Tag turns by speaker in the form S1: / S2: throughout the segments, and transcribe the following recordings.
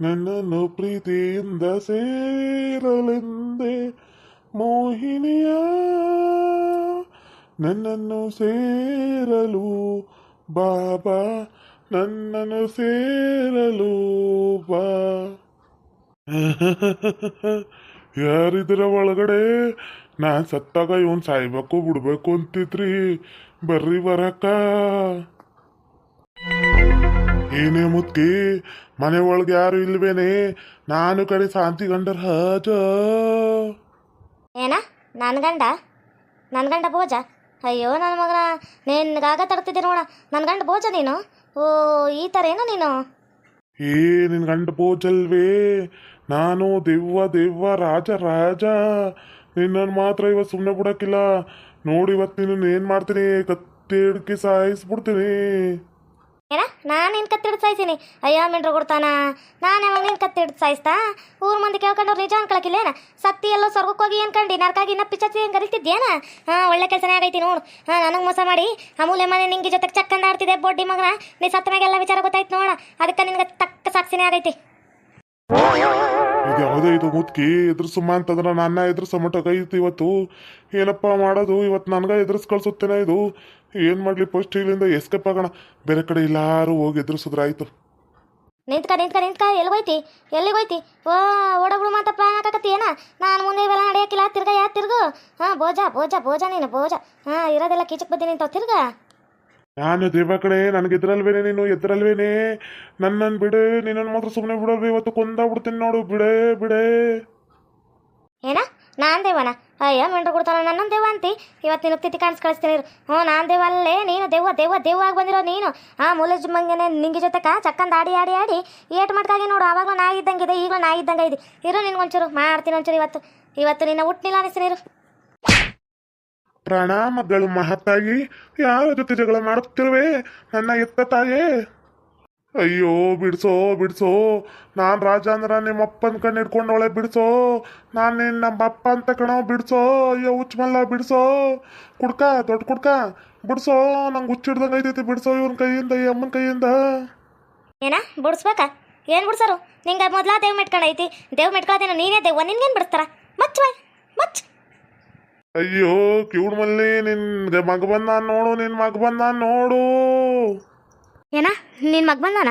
S1: ನನ್ನನ್ನು ಪ್ರೀತಿಯಿಂದ ಸೇರಲೆಂದೆ ಮೋಹಿನಿಯ ನನ್ನನ್ನು ಸೇರಲು ಬಾಬಾ ನನ್ನನ್ನು ಸೇರಲು ಬಾ. ಯಾರಿದ್ರ ಒಳಗಡೆ? ನಾನು ಸತ್ತಾಗ ಇವನ್ ಸಾಯ್ಬೇಕು ಬಿಡ್ಬೇಕು ಅಂತಿದ್ರಿ. ಬರ್ರಿ ಬರಕ್ಕ. ಏನೇ ಮುತ್ಕಿ, ಮನೆ ಒಳಗೆ ಯಾರು ಇಲ್ವೇನೆ? ನಾನು ಕಡೆ ಶಾಂತಿ ಗಂಡರ ಹಾಜ.
S2: ಏನ ನನ್ನ ಗಂಡ ಭೋಜ? ಅಯ್ಯೋ ನನ್ನ ಮಗನ, ನಿನ್ಗಾಗ ತಡ್ತಿದ್ದೆ ನೋಡ. ನನ್ನ ಗಂಡ ಭೋಜ ನೀನು? ಓ, ಈ ಥರ ಏನೋ ನೀನು?
S1: ಏ ನಿನ್ ಗಂಡ ಬೋಜಲ್ವೇ? ನಾನು ದೆವ್ವ ರಾಜ ರಾಜ. ನಿನ್ನನ್ನು ಮಾತ್ರ ಇವತ್ತು ಸುಮ್ಮನೆ ಬಿಡಕ್ಕಿಲ್ಲ. ನೋಡಿ ಇವತ್ತು ನಿನ್ನ ಏನು ಮಾಡ್ತೀನಿ, ಕತ್ತಿ ಹಿಡ್ಕಿ ಸಾಯಿಸ್ಬಿಡ್ತೀನಿ.
S2: ಏನ ನಾನು ನಿನ್ನ ಕತ್ತಿಡ್ದು ಸಾಯಿಸೀನಿ? ಅಯ್ಯೋ ಮಿಂಡ್ರು ಕೊಡ್ತಾನ. ನಾನು ಯಾವಾಗ ನಿನ್ನ ಕತ್ತಿಡ್ದು ಸಾಯಿಸ್ತಾ? ಊರು ಮಂದಿ ಕೇಳ್ಕೊಂಡವ್ರು ನಿಜ ಅನ್ಕೊಳಕಿಲ್ಲೇನ? ಸತ್ತಿ ಎಲ್ಲೋ ಸ್ವರ್ಗಕ್ಕೆ ಹೋಗಿ ಅನ್ಕಂಡು ನರ್ಕಾಗಿ ಇನ್ನ ಪಿಚ್ಚಿ ಏನು ಕರಿತಿದ್ಯೇನ? ಒಳ್ಳೆ ಕೆಲಸನೇ ಆಗೈತಿ ನೋಡು. ನನಗೆ ಮೋಸ ಮಾಡಿ ಅಮೂಲ್ಯ ಮನೆ ನಿಂಗೆ ಜೊತೆಗೆ ಚಕ್ಕಂದ ಆಡ್ತಿದ್ದೆ ಬೊಡ್ಡಿ ಮಗನ. ನೀ ಸತ್ತ ಮ್ಯಾಗೆಲ್ಲ ವಿಚಾರ ಗೊತ್ತಾಯ್ತು ನೋಡ. ಅದಕ್ಕೆ ನಿನ್ಗೆ ತಕ್ಕ ಸಾಕ್ಷಿನೇ ಆಗೈತಿ.
S1: ಇದು ಯಾವುದೇ ಇದು ಮುತ್ಕಿ ಎದುರಿಸಮ್ಮ ಅಂತಂದ್ರೆ ನನ್ನ ಎದುರಿಸೋ ಮಟ್ಟ ಕೈತಿ ಇವತ್ತು. ಏನಪ್ಪ ಮಾಡೋದು ಇವತ್ತು? ನನಗೆ ಎದುರಿಸ್ ಕಳ್ಸುತ್ತೇನೆ ಇದು. ಏನು ಮಾಡಲಿ? ಫಸ್ಟ್ ಇಲ್ಲಿಂದ ಎಸ್ಕೇಪ್ ಆಗೋಣ. ಬೇರೆ ಕಡೆ ಎಲ್ಲಾರು ಹೋಗಿ ಎದುರಿಸಿದ್ರಾಯ್ತು.
S2: ನಿಂತ್ಕ ಎಲ್ಲಿಗೋಯ್ತಿ? ಓಡೋಗ್ಳು ಮಾತ್ರ ಪ್ಲಾನ್ ಹಾಕಕತ್ತಿ ಏನ? ನಾನು ಮುಂದೆ ಇವೆಲ್ಲ ನಡೆಯೋಕ್ಕಿಲ್ಲ. ತಿರ್ಗು. ಬೋಜ ನೀನು ಬೋಜ. ಇರೋದೆಲ್ಲ ಕೀಚಕ್ ಬದ್ದಿ ನಿಂತಾವ್. ತಿರ್ಗ
S1: ನಾನು ದೇವ ಕಡೆ, ನನಗೆ ಎದುರಲ್ವೇನೆ ನೀನು? ಎದುರಲ್ವೇನೆ? ನನ್ನನ್ನು ಬಿಡು. ನಿನ್ನನ್ನು ಮಾತ್ರ ಸುಮ್ಮನೆ ಬಿಡೋರು. ಇವತ್ತು ಕೊಂದಾಗ್ಬಿಡ್ತೀನಿ ನೋಡು. ಬಿಡೇ.
S2: ಏನ ನಾನ್ ದೇವನ? ಅಯ್ಯ ಮೆಂಡ್ರು ಕೊಡ್ತಾನ. ನನ್ನನ್ನು ದೇವ ಅಂತಿ? ಇವತ್ತು ನೀನು ತಿತ್ತಿ ಕಾಣಿಸ್ ಕಳಿಸ್ತೀನಿ. ನಾನು ದೇವ ಅಲ್ಲೇ, ನೀನು ದೆವ್ವ ಆಗಿ ಬಂದಿರೋ ನೀನು. ಮುಲಜ್ ಮಂಗನೆ ನಿಂಗೆ ಜೊತೆಕ ಚಕ್ಕಂದ ಆಡಿ ಏಟ್ ಮಟ್ಕಾಗಿ ನೋಡು. ಆವಾಗಲೂ ನಾ ಇದ್ದಂಗಿದೆ, ಈಗಲೂ ನಾ ಇದ್ದಂಗೆ ಇದೆ. ಇರು ನಿನ್ಗೊಂಚೂರು ಮಾಡ್ತೀನಿ ಒಂಚೂರು. ಇವತ್ತು ನಿನ್ನ ಹುಟ್ಟಿನಿಲ್ಲ ಅನಿಸ್ತೀನಿ. ಇರು.
S1: ಪ್ರಣಾಮಗಳು ಮಹತ್ತಾಗಿ. ಯಾರ ಜೊತೆ ಜಗಳ ಮಾಡುತ್ತಿರುವೆ ನನ್ನ ಎತ್ತ ತಾಯೇ? ಅಯ್ಯೋ ಬಿಡ್ಸೋ. ನಾನು ರಾಜ ಅಂದ್ರೆ ನಿಮ್ಮಪ್ಪನ ಕಣ್ಣು ಹಿಡ್ಕೊಂಡವಳೆ. ಬಿಡ್ಸೋ. ನಾನು ನಮ್ಮಪ್ಪ ಅಂತ ಕಣೋ. ಬಿಡ್ಸೋ. ಅಯ್ಯೋ ಹುಚ್ಚಮಲ್ಲ, ಬಿಡ್ಸೋ. ದೊಡ್ಡ ಕುಡ್ಕ ಬಿಡ್ಸೋ. ನಂಗೆ ಹುಚ್ಚಿಡ್ದಂಗೆ ಐತೈತಿ. ಬಿಡ್ಸೋ ಇವನ್ ಕೈಯಿಂದ, ಈ ಅಮ್ಮನ ಕೈಯಿಂದ.
S2: ಏನ ಬಿಡಿಸ್ಬೇಕಾ? ಏನು ಬಿಡ್ಸರು? ನಿಂಗೆ ಮೊದಲ ದೇವ್ ಮೆಟ್ಕೊಂಡೈತಿ. ದೇವ್ ಮೆಟ್ಕೊಳತೇನೋ ನೀನೇ ದೇವ್ವ. ನಿನ್ಗೇನು ಬಿಡಿಸ್ತಾರ? ಮಚ್.
S1: ಅಯ್ಯೋ ಕಿವುಡ್ ಮಲ್ಲಿ, ನಿನ್ಗೆ ಮಗ ಬಂದ ನೋಡು. ನಿನ್ ಮಗ ಬಂದ ನೋಡು.
S2: ಏನ ನಿನ್ನ ಮಗ ಬಂದಾನ?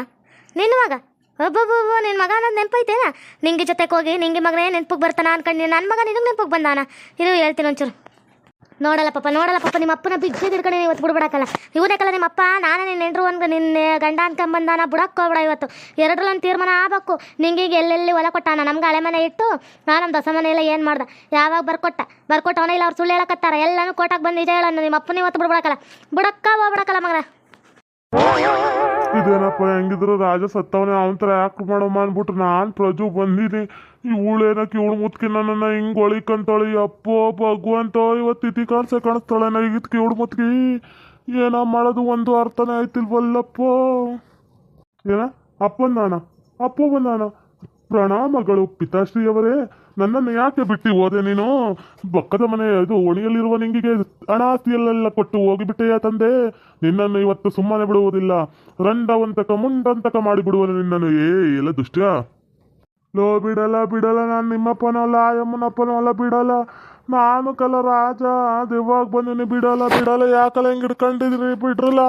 S2: ನಿನ್ನ ಮಗ? ಒಬ್ಬೊಬ್ಬ ನಿನ್ನ ಮಗ ಅನ್ನೋದು ನೆನಪೈತೇನ? ನಿಂಗೆ ಜೊತೆಗೆ ಹೋಗಿ ನಿಂಗೆ ಮಗನೇ ನೆನಪಿಗೆ ಬರ್ತಾನ ಅನ್ಕೊಂಡು ನನ್ನ ಮಗ ನಿನಗೆ ನೆನಪಿಗೆ ಬಂದಾನ? ಇದು ಹೇಳ್ತೀನಿ ಒಂಚೂರು. ನೋಡಲ್ಲ ಪಾಪ ನಿಮ್ಮ ಅಪ್ಪನ ಬಿದ್ದು ಹಿಡ್ಕೊಂಡು ಇವತ್ತು ಬಿಡ್ಬಿಡಕ್ಕಲ್ಲ. ಇವನೇಕಲ್ಲ ನಿಮ್ಮ ಅಪ್ಪ. ನಾನು ನಿನ್ನ ನೆಂಡ್ರು ನಿನ್ನ ಗಂಡ ಅನ್ಕೊಂಬಂದಾನ. ಬಿಡಕ್ಕೋಗ್ಬಿಡ. ಇವತ್ತು ಎರಡರಲ್ಲೊಂದು ತೀರ್ಮಾನ ಆಗಬೇಕು. ನಿಂಗೆ ಈಗ ಎಲ್ಲೆಲ್ಲಿ ಹೊಲ ಕೊಟ್ಟಾನ? ನಮ್ಗೆ ಹಳೆ ಮನೆ ಇಟ್ಟು ನಮ್ಮ ದಸ ಮನೆಯೆಲ್ಲ ಏನು ಮಾಡ್ದೆ? ಯಾವಾಗ ಬರ್ಕೊಟ್ಟವನ? ಇಲ್ಲ ಅವ್ರು ಸುಳ್ಳು ಹೇಳಕತ್ತಾರ. ಎಲ್ಲನೂ ಕೋಟಾಗಿ ಬಂದು ನಿಜ ಹೇಳೋಣ. ನಿಮ್ಮ ಅಪ್ಪನ ಇವತ್ತು ಬಿಡ್ಬಿಡಕ್ಕಲ್ಲ. ಹೋಗ್ಬಿಡಕ್ಕಲ್ಲ ಮಗನ.
S1: ಇದೇನಪ್ಪ ಹೆಂಗಿದ್ರು ರಾಜ ಸತ್ತವನೇ. ಅವನ ಥರ ಯಾಕೆ ಮಾಡಮ್ಮ ಅಂದ್ಬಿಟ್ರು ನಾನು ಪ್ರಜು ಬಂದಿನಿ. ಇವಳೇನಕ್ಕೆ ಇವಳು ಮುತ್ಕಿ ನನ್ನನ್ನು ಹಿಂಗೆ ಒಳಿಕಂತಾಳೆ. ಅಪ್ಪೋ ಭಗವಂತ, ಇವತ್ತು ತಿಥಿ ಕಾಣಿಸ್ತಾಳೆ ಇದಕ್ಕೆ ಇವಳು ಮುತ್ಕಿ. ಏನ ಮಾಡೋದು ಒಂದು ಅರ್ಥನೇ ಆಯ್ತಿಲ್ವಲ್ಲಪ್ಪ. ಏನ ಅಪ್ಪ ಬಂದಾನ? ಪ್ರಣಾಮಗಳು ಪಿತಾಶ್ರೀಯವರೇ. ನನ್ನನ್ನು ಯಾಕೆ ಬಿಟ್ಟು ಹೋದೆ ನೀನು? ಬಕ್ಕದ ಮನೆ ಇದು ಒಣಿಯಲ್ಲಿರುವ ನಿಂಗಿಗೆ ಹಣ ಆಸ್ತಿಯಲ್ಲೆಲ್ಲ ಕೊಟ್ಟು ಹೋಗಿಬಿಟ್ಟೆಯಾ ತಂದೆ? ನಿನ್ನನ್ನು ಇವತ್ತು ಸುಮ್ಮನೆ ಬಿಡುವುದಿಲ್ಲ. ರಂಡವಂತಕ ಮುಂಡಂತಕ ಮಾಡಿಬಿಡುವನು ನಿನ್ನನ್ನು. ಎಲ್ಲ ದುಷ್ಟ. ಬಿಡಲ್ಲ. ನಾನು ನಿಮ್ಮಪ್ಪನಲ್ಲ, ಆಯಮ್ಮನಪ್ಪನಲ್ಲ. ಬಿಡಲ್ಲ. ನಾನು ಕಲ ರಾಜ ದೆವ್ವಾಗ ಬಂದಿನಿ. ಬಿಡಲ್ಲ. ಯಾಕಲ್ಲ ಹಿಂಗೆ ಹಿಡ್ಕೊಂಡಿದ್ರಿ? ಬಿಡ್ರಲ್ಲ.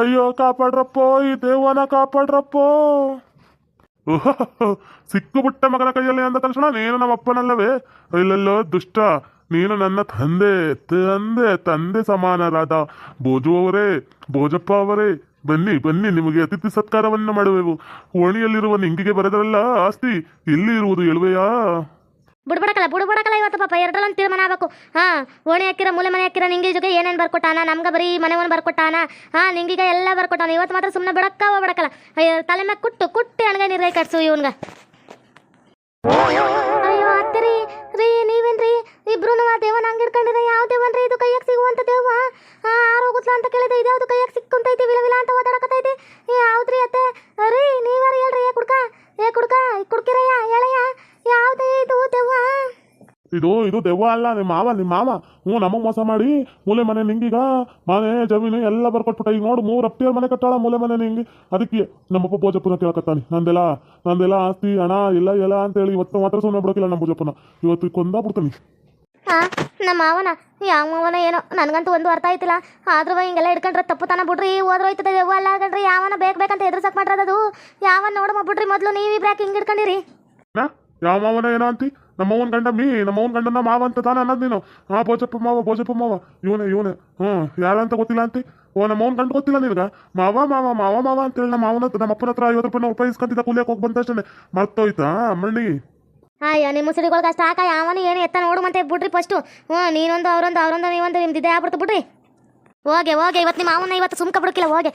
S1: ಅಯ್ಯೋ ಕಾಪಾಡ್ರಪ್ಪೋ, ಈ ದೇವನ ಕಾಪಾಡ್ರಪ್ಪೋ. ಸಿಕ್ಕುಬಿಟ್ಟ ಮಗನ ಕೈಯಲ್ಲಿ ಅಂದ ತಕ್ಷಣ ನೀನು ನಮ್ಮ ಅಪ್ಪನಲ್ಲವೇ? ಇಲ್ಲೆಲ್ಲೋ ದುಷ್ಟ. ನೀನು ನನ್ನ ತಂದೆ ಸಮಾನರಾದ ಭೋಜಪ್ಪ ಅವರೇ, ಬನ್ನಿ ನಿಮಗೆ ಅತಿಥಿ ಸತ್ಕಾರವನ್ನು ಮಾಡುವೆವು. ಓಣಿಯಲ್ಲಿರುವ ನಿಂಗಿಗೆ ಬರೆದರಲ್ಲ ಆಸ್ತಿ, ಎಲ್ಲಿ ಇರುವುದು ಹೇಳುವೆಯಾ?
S2: ಬಿಡ್ಬಿಡಕಲ್ಲ ಇವತ್ತು ಪಾಪ ಎರಡರಲ್ಲೊಂದು ತೀರ್ಮಾನ ಆಗಬೇಕು. ಓಣಿ ಹಾಕಿರ ಮೂಲೆ ಮನೆ ಹಾಕಿರ ನಿಂಗೆ ಜೊತೆ ಏನೇನು ಬರ್ಕೊಟ್ಟಾನ? ನಮ್ಗೆ ಬರೀ ಮನೆವನ್ನು ಬರ್ಕೊಟ್ಟಾನ. ನಿಂಗಿಗೆ ಎಲ್ಲ ಬರ್ಕೊಟ್ಟಾನ. ಇವತ್ತು ಮಾತ್ರ ಸುಮ್ಮನೆ ಹೋಗ್ಬಿಡಕಲ್ಲ. ತಲೆ ಮ್ಯಾಗ ಕುಟ್ಟಿ ಅಣಗ ನೀರೈ ಕಟ್ಸು ಇವನ್ಗ. ಅಯ್ಯೋ ಅತ್ತರಿ ರೀ, ನೀವೇನ್ರಿ ಇಬ್ರು ದೇವನ ಹಂಗೆ ಹಿಡ್ಕೊಂಡಿರ? ಯಾವ ದೇವನ್ರಿ ಇದು? ಕೈಯಾಗ ಸಿಗುವಂತ ದೇವ? ಆರೋಗುತ್ಲ ಅಂತ ಕೇಳಿದೆ. ಇದ್ಯಾವ್ದು ಕೈಯಾಗ ಸಿಕ್ಕುಂತೈತಿ? ವಿಲ ಅಂತ ಓದಾಡಕತೈತಿ. ಯಾವ್ದ್ರಿ ಅತ್ತೆ? ರೀ ನೀವ್ಯಾರ ಹೇಳ್ರಿ? ಕುಡ್ಕಿರಯ್ಯ ಹೇಳಯ್ಯ, ಯಾವ್ದೇ ಇದು ದೆವ್ವ?
S1: ಇದು ದೆವ್ವ ಅಲ್ಲ, ನಿಮ್ಮ ಮಾವ ಹ್ಞೂ ನಮಗೆ ಮೋಸ ಮಾಡಿ ಮೂಲೆ ಮನೆ ನಿಂಗೀಗ ಮನೆ ಜಮೀನು ಎಲ್ಲ ಬರ್ಕೊಟ್ಬಿಟ್ಟ. ಈಗ ನೋಡು 3 ಅಪ್ಟಿಯರ್ ಮನೆ ಕಟ್ಟಾಳ ಮೂಲೆ ಮನೆ ನಿಂಗೆ. ಅದಕ್ಕೆ ನಮ್ಮಪ್ಪ ಭೋಜಪ್ಪನ ಕೇಳಕತ್ತಾನೆ, ನಂದೆಲ್ಲ ಆಸ್ತಿ ಹಣ ಎಲ್ಲ ಅಂತೇಳಿ ಇವತ್ತು ಮಾತ್ರ ಸುಮ್ಮನೆ ಬಿಡೋಕಿಲ್ಲ ನಮ್ಮ ಭೋಜಪ್ಪನ, ಇವತ್ತು ಕೊಂದಾಬಿಡ್ತಾನೆ.
S2: ಹಾಂ ನಮ್ಮ ಮಾವನ ಯಾವ ಮಾವನ ಏನೋ ನನಗಂತೂ ಒಂದು ಅರ್ಥ ಆಯ್ತಿಲ್ಲ. ಆದ್ರೂ ಹಿಂಗೆಲ್ಲ ಹಿಡ್ಕೊಂಡ್ರೆ ತಪ್ಪು ತಾನ ಬಿಡ್ರಿ, ಹೋದ್ರೆ ಹೋಯ್ತದೆ ದೆವ್ವ ಅಲ್ಲ ಕಣ್ರಿ. ಯಾವನ ಬೇಕಂತ ಎದುರ್ಸಕ್ ಮಾಡ್ರದದು. ಯಾವನ್ ನೋಡಮ್ಮ ಬಿಡ್ರಿ, ಮೊದಲು ನೀವಿಬ್ರು ಯಾಕೆ ಹಿಂಗೆ ಹಿಡ್ಕೊಂಡಿರಿ?
S1: ಯಾವ ಮಾವನ ಏನೋ ಅಂತಿ? ನಮ್ಮವನ್ ಗಂಡನ ಮಾವ ಅಂತ ತಾನೇ ಅನ್ನೋದು ನೀನು. ಭೋಜಪ್ಪ ಮಾವ ಇವನೇ ಹ್ಞೂ ಯಾರಂತ ಗೊತ್ತಿಲ್ಲ ಅಂತಿ? ಓ ನಮ್ಮವನ್ ಗಂಡು ಗೊತ್ತಿಲ್ಲ ನಿನಗ? ಮಾವ ಅಂತೇಳಿ ನಮ್ಮ ಅಪ್ಪನ ಹತ್ರ 50 ರೂಪಾಯಿ ಇಸ್ಕೊಂತಿದ್ದ ಕೂಲಿಯಕ್ಕೆ ಹೋಗಿ ಬಂದಷ್ಟೇ ಮರ್ತೋಯ್ತಾ ಮಣ್ಣಿ?
S2: ಅಯ್ಯೋ ನಿಮ್ಮ ಮುಸುಡಿಗಳ್ಗೆ ಅಷ್ಟು ಹಾಕ. ಯಾವನು ಏನು ಎತ್ತ ನೋಡು ಮತ್ತೆ ಬಿಡ್ರಿ ಫಸ್ಟು. ನೀನೊಂದು ಅವರೊಂದು ನೀವೊಂದು ನಿಮ್ದು ಇದೇ ಆಗ್ಬಿಡ್ತು ಬಿಡ್ರಿ. ಹೋಗೆ ಇವತ್ತು ನಿಮ್ಮ ಮಾವನ ಇವತ್ತು ಸುಮ್ಕ ಬಿಡೋಕಿಲ್ಲ. ಹೋಗೆ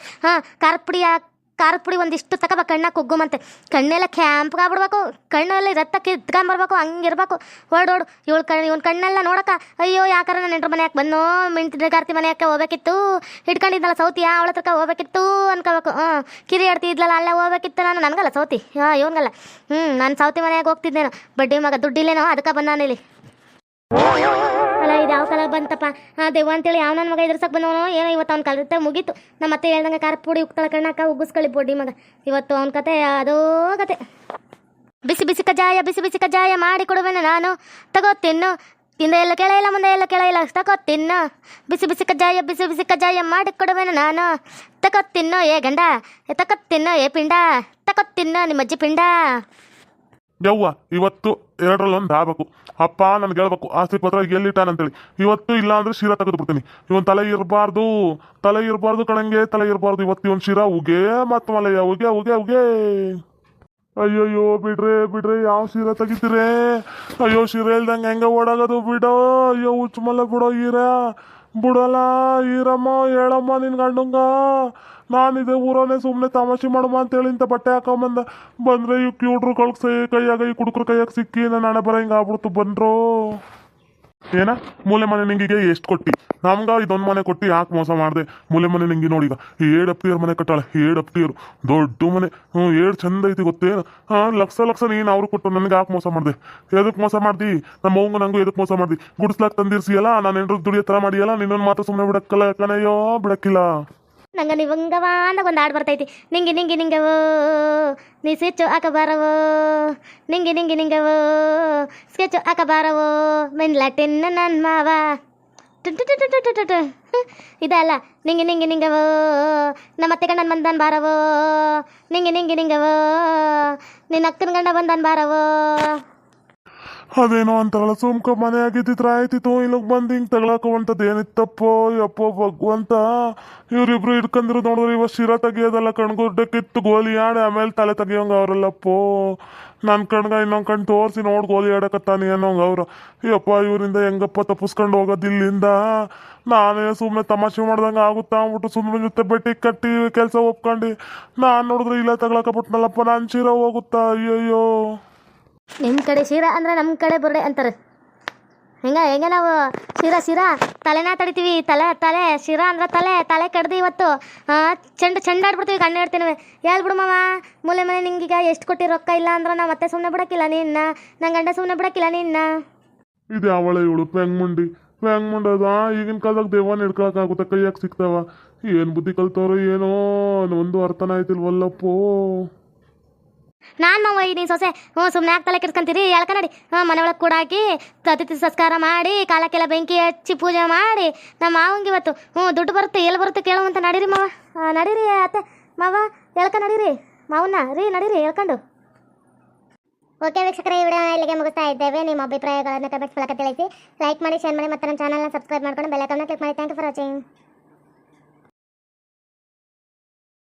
S2: ಖಾರದ ಪುಡಿ ಒಂದಿಷ್ಟು ತಗೋಬೇಕು, ಕಣ್ಣಾಗ ಕುಗ್ಗುಮಂತೆ. ಕಣ್ಣೆಲ್ಲ ಕ್ಯಾಂಪ್ಗಾಗ್ಬಿಡ್ಬೇಕು, ಕಣ್ಣಲ್ಲಿ ರಕ್ತ ಕಿತ್ಕೊಂಬರ್ಬೇಕು, ಹಂಗಿರ್ಬೇಕು. ಓಡು ಇವನ್ ಕಣ್ಣೆಲ್ಲ ನೋಡಕ್ಕ. ಅಯ್ಯೋ ಯಾಕಾರ ನನ್ನ ನೆಂಟ್ರ ಮನೆ ಯಾಕೆ ಬಂದು ಮಿಂಟ್ರಿಗಾರ್ತಿ ಮನೆ ಯಾಕೆ ಹೋಗ್ಬೇಕಿತ್ತು, ಹಿಡ್ಕೊಂಡಿದ್ನಲ್ಲ ಸೌತಿ ಅವಳ ಹತ್ರಕ್ಕೆ ಹೋಗ್ಬೇಕಿತ್ತು ಅನ್ಕೋಬೇಕು. ಕಿರಿ ಆಡ್ತಿದ್ಲಲ್ಲ ಅಲ್ಲೇ ಹೋಗ್ಬೇಕಿತ್ತು. ನನಗಲ್ಲ ಸೌತಿ, ಇವನ್ಗಲ್ಲ. ನಾನು ಸೌತಿ ಮನೆಯಾಗ ಹೋಗ್ತಿದ್ದೇನೋ, ಬಡ್ಡಿ ಮಗ ದುಡ್ಡಿಲ್ಲೇನೋ ಅದಕ್ಕೆ ಬಂದಾನಿಲ್ಲಿ. ಅಲ್ಲ ಇದು ಯಾವ ಕಾಲ ಬಂತಪ್ಪ? ದೆವ್ವ ಅಂತೇಳಿ ಯಾವ ನನ್ನ ಮಗ ಎದುರ್ಸಕ್ಕೆ ಬಂದವನೋ ಏನೋ. ಇವತ್ತು ಅವ್ನ ಕಲಿತೆ ಮುಗೀತು. ನಮ್ಮ ಅತ್ತೆ ಹೇಳ್ದಂಗೆ ಖಾರದ ಪುಡಿ ಉಕ್ತಳ ಕಣ್ಣಾಕ ಉಗ್ಗಿಸ್ಕೊಳ್ಳಿ ಬೊಡ್ಡಿ ಮಗ. ಇವತ್ತು ಅವನ ಕತೆ ಅದೋ ಕತೆ. ಬಿಸಿ ಕಜ್ಜಾಯ ಮಾಡಿ ಕೊಡುವೆನು ನಾನು, ತಗೋ ತಿನ್ನು. ಹಿಂದೆ ಎಲ್ಲ ಕೆಳೆಯಿಲ್ಲ ಮುಂದೆ ಎಲ್ಲ ಕೆಳೆಯಿಲ್ಲ, ತಗೋ ತಿನ್ನು. ಬಿಸಿ ಕಜ್ಜಾಯ ಮಾಡಿ ಕೊಡುವೆನು ನಾನು, ತಗೋ ತಿನ್ನು ಏ ಗಂಡ, ತಗೋ ತಿನ್ನು ಏ ಪಿಂಡ, ತಗೋ ತಿನ್ನು ನಿಮ್ಮ ಅಜ್ಜಿ ಪಿಂಡ.
S1: ಯವ್ವ ಇವತ್ತು 2ರಲ್ಲಿ1 ಆಗ್ಬೇಕು. ಅಪ್ಪ ನನ್ಗೆ ಹೇಳ್ಬೇಕು ಆಸ್ತಿ ಪತ್ರ ಎಲ್ಲಿಟ್ಟಾನಂತೇಳಿ. ಇವತ್ತು ಇಲ್ಲ ಅಂದ್ರೆ ಶಿರಾ ತೆಗೆದು ಬಿಡ್ತೀನಿ. ಇವನ್ ತಲೆ ಇರಬಾರ್ದು ಕಣಂಗೆ, ತಲೆ ಇರಬಾರ್ದು. ಇವತ್ತು ಇವನ್ ಶಿರಾ ಉಗೆ ಮತ್ತು ಮಲಯ್ಯ ಉಗೆ. ಅಯ್ಯೋಯ್ಯೋ ಬಿಡ್ರೆ ಯಾವ ಶಿರಾ ತೆಗಿತೀರೇ? ಅಯ್ಯೋ ಶಿರಾ ಇಲ್ದಂಗೆ ಹೆಂಗೆ ಓಡಾಗೋದು ಬಿಡೋ. ಅಯ್ಯೋ ಹುಚ್ಚಮಲ್ಲ ಬಿಡೋ ಬಿಡಲ್ಲ ಈರಮ್ಮ. ಹೇಳಮ್ಮ ನಿನ್ ಗಂಡಂಗ ನಾನಿದೆ ಊರನ್ನೇ ಸುಮ್ಮನೆ ತಮಾಷೆ ಮಾಡಮ್ಮ ಅಂತೇಳಿ ಇಂಥ ಬಟ್ಟೆ ಬಂದ್ರೆ ಇವ್ ಕ್ಯೂಟ್ರು ಕೈಯಾಗ ಈ ಕುಡುಕ್ರ ಕೈಯಾಗ ಸಿಕ್ಕಿ ನಾನು ಹಣೆ ಬರ ಹಿಂಗೆ ಆಗ್ಬಿಡ್ತು. ಬಂದ್ರೋ ಏನ ಮೂಲೆ ಮನೆ ನಿಂಗಿಗೆ ಎಷ್ಟು ಕೊಟ್ಟಿ? ನಮ್ಗ ಇದೊಂದು ಮನೆ ಕೊಟ್ಟು ಯಾಕೆ ಮೋಸ ಮಾಡಿದೆ? ಮೂಲೆ ಮನೆ ನಿಂಗೆ ನೋಡೀಗ 7 ಅಪ್ಟಿಯರ್ ಮನೆ ಕಟ್ಟಾಳೆ. 7 ಅಪ್ಟಿಯರು ದೊಡ್ಡ ಮನೆ. 7 ಚಂದ ಐತಿ ಗೊತ್ತೇನು? ಲಕ್ಷ ನೀನು ಅವ್ರು ಕೊಟ್ಟು ನನಗೆ ಯಾಕೆ ಮೋಸ ಮಾಡಿದೆ? ಎದಕ್ಕೆ ಮೋಸ ಮಾಡ್ದಿ? ನಮ್ಮ ಅವ್ಗ ನಂಗೂ ಎದಕ್ಕೆ ಮೋಸ ಮಾಡ್ದಿ? ಗುಡಿಸ್ಲಾಕ್ ತಂದಿರ್ಸಿಯಲ್ಲ, ನಾನು ಏನ್ರು ದುಡಿಯೋ ಥರ ಮಾಡಿಯಲ್ಲ. ನಿನ್ನೊಂದು ಮಾತ್ರ ಸುಮ್ಮನೆ ಬಿಡಕ್ಕಲ್ಲ ಕಣಯ್ಯೋ, ಬಿಡಕ್ಕಿಲ್ಲ.
S2: ನಂಗೆ ನೀವಂಗವ ಅಂದಾಗ ಒಂದು ಹಾಡು ಬರ್ತೈತಿ. ನಿಂಗವೋ ನೀ ಸ್ಕೆಚ್ ಹಾಕಬಾರವೋ, ನಿಂಗವೋ ಸ್ಕೆಚ್ ಹಾಕಬಾರವೋ ಮೆನ್ಲಾಟಿನ್ ನನ್ನ ಮಾವ. ಇದಲ್ಲ ನಿಂಗವೋ ನಮ್ಮ ಅತ್ತೆ ಗಂಡನ ಬಂದನ್ ಬಾರವೋ, ನಿಂಗವೋ ನಿನ್ನ ಅಕ್ಕನ ಗಂಡ ಬಂದನ್ ಬಾರವೋ.
S1: ಅದೇನೋ ಅಂತಾರಲ್ಲ ಸುಮ್ಕ ಮನೆ ಆಗಿದ್ದಿತ್ರ ಆಯ್ತಿತ್ತು. ಇಲ್ಲಿಗೆ ಬಂದು ಹಿಂಗೆ ತಗೊಳಕುವಂಥದ್ದು ಏನಿತ್ತಪ್ಪೋ ಯಪ್ಪೋ ಭಗವಂತ. ಇವ್ರಿಬ್ರು ಹಿಡ್ಕೊಂಡಿರೋ ನೋಡಿದ್ರೆ ಇವ ಶಿರಾ ತೆಗಿಯೋದಲ್ಲ, ಕಣ್ಗುಡ್ಡೆ ಕಿತ್ತು ಗೋಲಿ ಆಡಿ ಆಮೇಲೆ ತಲೆ ತೆಗಿಯೋಂಗ ಅವ್ರಲ್ಲಪ್ಪೋ. ನನ್ನ ಕಣ್ಗ ಇನ್ನೊಂದು ಕಣ್ಣು ತೋರಿಸಿ ನೋಡಿ ಗೋಲಿ ಆಡಕತ್ತಾನೆ ಅನ್ನೋಂಗ ಅವ್ರು. ಯಪ್ಪ ಇವರಿಂದ ಹೆಂಗಪ್ಪ ತಪ್ಪಿಸ್ಕೊಂಡು ಹೋಗೋದು ಇಲ್ಲಿಂದ? ನಾನೇ ಸುಮ್ಮನೆ ತಮಾಷೆ ಮಾಡ್ದಂಗೆ ಆಗುತ್ತಾ ಅಂದ್ಬಿಟ್ಟು ಸುಮ್ಮನೆ ಜೊತೆ ಬೆಟ್ಟಿ ಕಟ್ಟಿ ಕೆಲಸ ಒಪ್ಕೊಂಡು ನಾನು ನೋಡಿದ್ರೆ ಇಲ್ಲ ತಗೊಳಕಬಿಟ್ನಲ್ಲಪ್ಪ. ನಾನು ಶಿರಾ ಹೋಗುತ್ತಾ? ಅಯ್ಯಯ್ಯೋ.
S2: ನಿಮ್ಮ ಕಡೆ ಶಿರಾ ಅಂದ್ರೆ ನಮ್ಮ ಕಡೆ ಬುರ್ಡೆ ಅಂತಾರೆ. ಹೆಂಗೆ ನಾವು ಶಿರಾ ತಲೆನ ತಡಿತೀವಿ. ತಲೆ ಶಿರಾ ಅಂದ್ರೆ ತಲೆ ಕಡ್ದು ಇವತ್ತು ಚೆಂಡಾಡ್ಬಿಡ್ತೀವಿ. ಕಣ್ಣು ಇಡ್ತೀವಿ. ಹೇಳ್ಬಿಡು ಮಾವ, ಮೂಲೆ ಮನೆ ನಿಂಗೀಗ ಎಷ್ಟು ಕೊಟ್ಟಿ ರೊಕ್ಕ ಇಲ್ಲ ಅಂದ್ರೆ ನಾವು ಮತ್ತೆ ಸುಮ್ಮನೆ ಬಿಡೋಕ್ಕಿಲ್ಲ ನಿನ್ನ, ನನ್ನ ಗಂಡ ಸುಮ್ಮನೆ ಬಿಡೋಕ್ಕಿಲ್ಲ ನಿನ್ನ.
S1: ಇದು ಅವಳೆ ಇವಳು ಮುಂಡದ ಈಗಿನ ಕಾಲದಾಗ ದೇವನ ಹಿಡ್ಕೊಳಕ್ಕಾಗುತ್ತೆ, ಕೈಯಾಗ ಸಿಗ್ತಾವ. ಏನು ಬುದ್ಧಿ ಕಲ್ತವ್ರು ಏನೋ ಒಂದು ಅರ್ಥನ ಆಯ್ತಿಲ್ವಲ್ಲಪ್ಪೋ.
S2: ನಾನು ಮಾವ ನೀನು ಸೊಸೆ ಸುಮ್ಮನೆ ಆಗ್ತಲೆ ಕೆಡ್ಸ್ಕೊಂತೀರಿ. ಎಳ್ಕ ನಡಿ ಮನೆ ಒಳಗೆ ಕೂಡ ಹಾಕಿ ಅತಿಥಿ ಸಂಸ್ಕಾರ ಮಾಡಿ ಕಾಲಕ್ಕೆಲ್ಲ ಬೆಂಕಿ ಹಚ್ಚಿ ಪೂಜೆ ಮಾಡಿ ನಮ್ಮ ಮಾವಂಗೆ ಇವತ್ತು ದುಡ್ಡು ಬರುತ್ತೆ. ಎಲ್ಲಿ ಬರುತ್ತೆ ಕೇಳುವಂತ. ನಡೀರಿ ಮಾವ, ನಡೀರಿ ಅತ್ತೆ ಮಾವ, ಎಳ್ಕ ನಡೀರಿ ಮಾವನ್ನ ನಡೀರಿ ಹೇಳ್ಕೊಂಡು. ಓಕೆ ವೀಕ್ಷಕರೇ, ಈ ವಿಡಿಯೋ ಇಲ್ಲಿಗೆ ಮುಗಿಸ್ತಾ ಇದ್ದೇವೆ. ನಿಮ್ಮ ಅಭಿಪ್ರಾಯಗಳನ್ನು ಕಮೆಂಟ್ಸ್ ಮೂಲಕ ತಿಳಿಸಿ. ಲೈಕ್ ಮಾಡಿ, ಶೇರ್ ಮಾಡಿ ಮತ್ತು ನಮ್ಮ ಚಾನಲ್ನ ಸಬ್ಸ್ಕ್ರೈಬ್ ಮಾಡ್ಕೊಂಡು ಬೆಲ್ ಐಕಾನ್ನ ಕ್ಲಿಕ್ ಮಾಡಿ. Thank you for watching.